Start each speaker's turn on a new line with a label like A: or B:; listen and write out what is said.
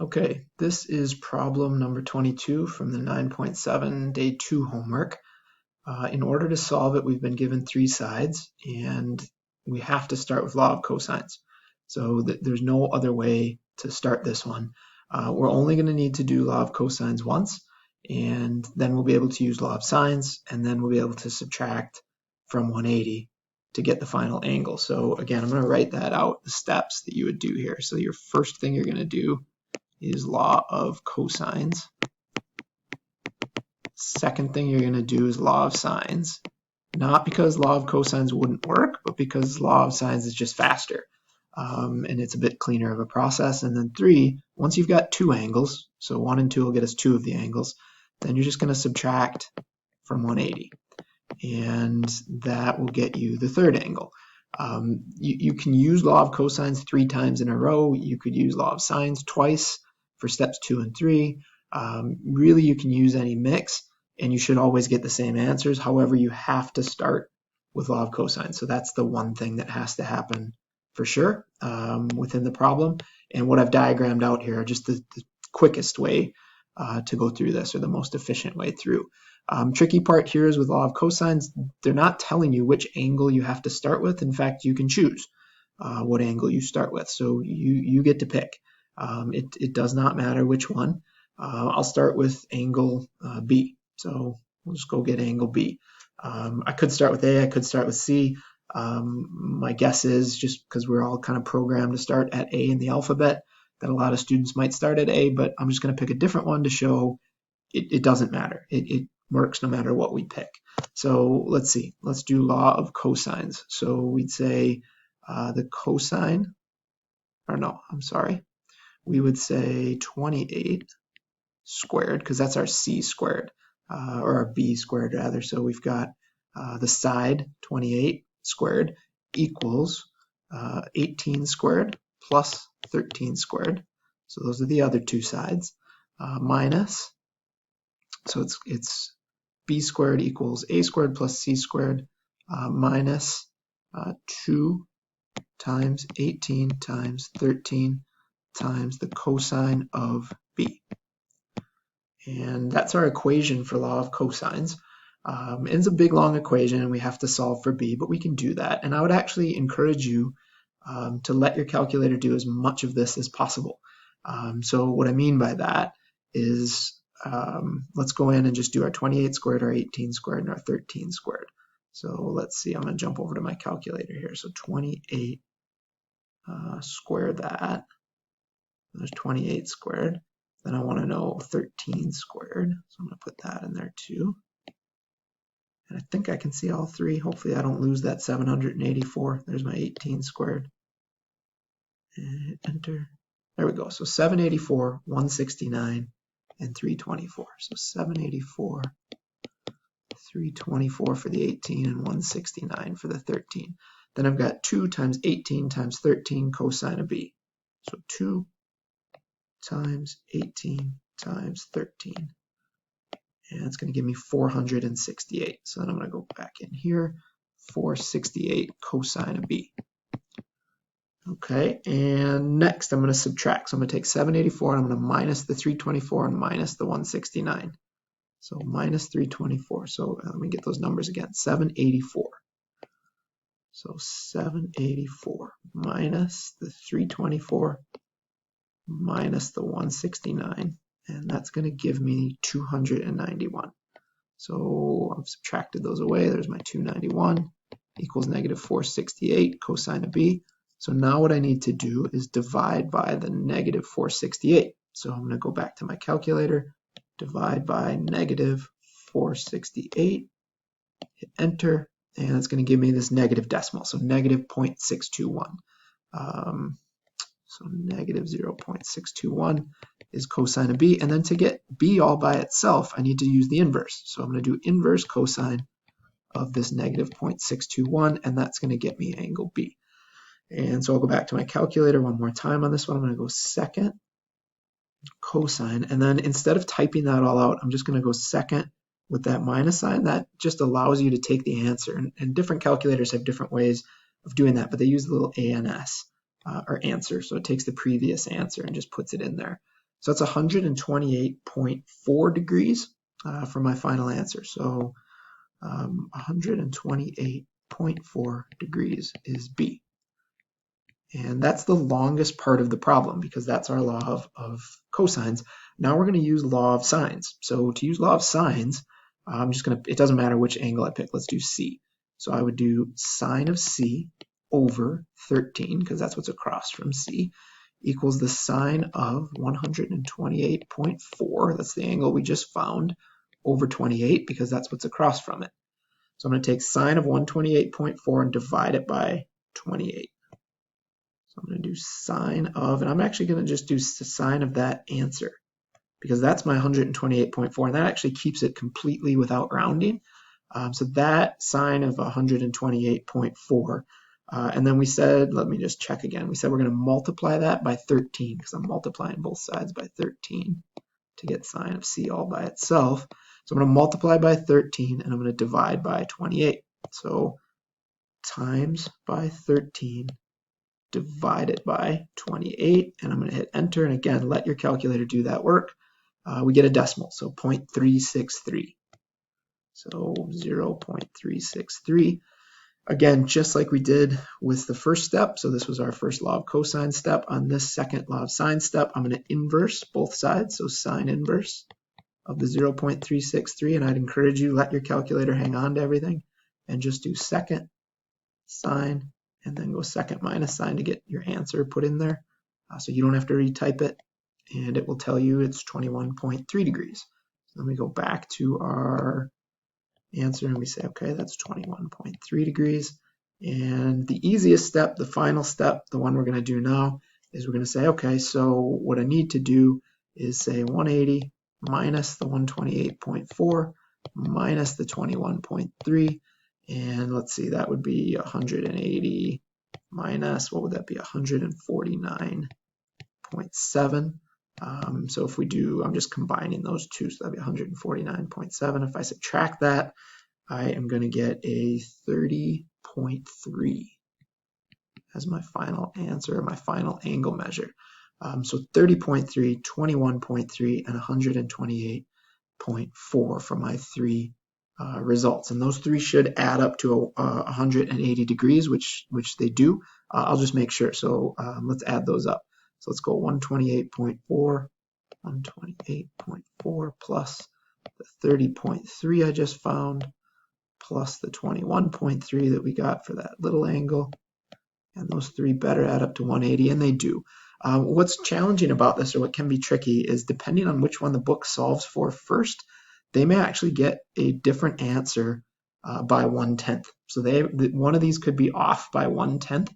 A: Okay, this is problem number 22 from the 9.7 day 2 homework. In order to solve it, we've been given three sides and we have to start with law of cosines. So there's no other way to start this one. We're only going to need to do law of cosines once, and then we'll be able to use law of sines, and then we'll be able to subtract from 180 to get the final angle. So again, I'm going to write that out, the steps that you would do here. So your first thing you're going to do is law of cosines. Second thing you're going to do is law of sines. Not because law of cosines wouldn't work, but because law of sines is just faster. And it's a bit cleaner of a process. And then three, once you've got two angles, so 1 and 2 will get us two of the angles, then you're just going to subtract from 180. And that will get you the third angle. You can use law of cosines 3 times in a row. You could use law of sines twice for steps 2 and 3. Really, you can use any mix, and you should always get the same answers. However, you have to start with law of cosines. So that's the one thing that has to happen for sure within the problem. And what I've diagrammed out here are just the quickest way to go through this, or the most efficient way through. Tricky part here is with law of cosines, they're not telling you which angle you have to start with. In fact, you can choose what angle you start with. So you get to pick. It does not matter which one. I'll start with angle B. So we'll just go get angle B. I could start with A, I could start with C. My guess is, just because we're all kind of programmed to start at A in the alphabet, that a lot of students might start at A, but I'm just going to pick a different one to show it doesn't matter. It works no matter what we pick. So let's see. Let's do law of cosines. So we'd say the cosine, or no, I'm sorry. We would say 28 squared, because that's our C squared, or our B squared rather. So we've got the side 28 squared equals 18 squared plus 13 squared. So those are the other two sides. Minus, so it's B squared equals A squared plus C squared minus 2 times 18 times 13 times the cosine of B. And that's our equation for law of cosines. It's a big long equation and we have to solve for B, but we can do that. And I would actually encourage you to let your calculator do as much of this as possible. So what I mean by that is let's go in and just do our 28 squared, our 18 squared, and our 13 squared. So let's see, I'm going to jump over to my calculator here. So 28 square that. There's 28 squared. Then I want to know 13 squared. So I'm going to put that in there too. And I think I can see all three. Hopefully I don't lose that 784. There's my 18 squared. And enter. There we go. So 784, 169, and 324. So 784, 324 for the 18, and 169 for the 13. Then I've got 2 times 18 times 13 cosine of B. So 2 times 18 times 13. And it's going to give me 468. So then I'm going to go back in here, 468 cosine of B. Okay, and next I'm going to subtract. So I'm going to take 784 and I'm going to minus the 324 and minus the 169. So minus 324. So let me get those numbers again. 784. So 784 minus the 324 minus the 169. And that's going to give me 291. So I've subtracted those away. There's my 291 equals negative 468 cosine of B. So now what I need to do is divide by the negative 468. So I'm going to go back to my calculator, divide by negative 468, hit enter, and it's going to give me this negative decimal, so negative 0.621. So negative 0.621 is cosine of B. And then to get B all by itself, I need to use the inverse. So I'm going to do inverse cosine of this negative 0.621, and that's going to get me angle B. And so I'll go back to my calculator one more time on this one. I'm going to go second cosine, and then instead of typing that all out, I'm just going to go second with that minus sign. That just allows you to take the answer. And different calculators have different ways of doing that, but they use the little ANS. Or answer, so it takes the previous answer and just puts it in there. So that's 128.4 degrees for my final answer. So 128.4 degrees is B. And that's the longest part of the problem because that's our law of cosines. Now we're going to use law of sines. So to use law of sines, I'm just going to, it doesn't matter which angle I pick. Let's do C. So I would do sine of C over 13, because that's what's across from C, equals the sine of 128.4, that's the angle we just found, over 28, because that's what's across from it. So I'm going to take sine of 128.4 and divide it by 28. So I'm going to do sine of, and I'm actually going to just do sine of that answer, because that's my 128.4, and that actually keeps it completely without rounding. So that sine of 128.4, and then we said, let me just check again, we said we're going to multiply that by 13, because I'm multiplying both sides by 13 to get sine of C all by itself. So I'm going to multiply by 13, and I'm going to divide by 28. So times by 13 divided by 28, and I'm going to hit enter, and again, let your calculator do that work. We get a decimal, so 0.363. So 0.363. Again, just like we did with the first step, so this was our first law of cosine step. On this second law of sine step, I'm going to inverse both sides, so sine inverse of the 0.363, and I'd encourage you, let your calculator hang on to everything, and just do second sine, and then go second minus sine to get your answer put in there. So you don't have to retype it, and it will tell you it's 21.3 degrees. So then we go back to our answer and we say, okay, that's 21.3 degrees. And the easiest step, the final step, the one we're going to do now, is we're going to say, okay, so what I need to do is say 180 minus the 128.4 minus the 21.3. And let's see, that would be 180 minus, what would that be, 149.7. So if we do, I'm just combining those two, so that'd be 149.7. If I subtract that, I am going to get a 30.3 as my final answer, my final angle measure. So 30.3, 21.3, and 128.4 for my three results, and those three should add up to 180 degrees, which they do. I'll just make sure. So let's add those up. So let's go 128.4 plus the 30.3 I just found, plus the 21.3 that we got for that little angle, and those three better add up to 180, and they do. What's challenging about this, or what can be tricky, is depending on which one the book solves for first, they may actually get a different answer by 1/10. So one of these could be off by 1/10.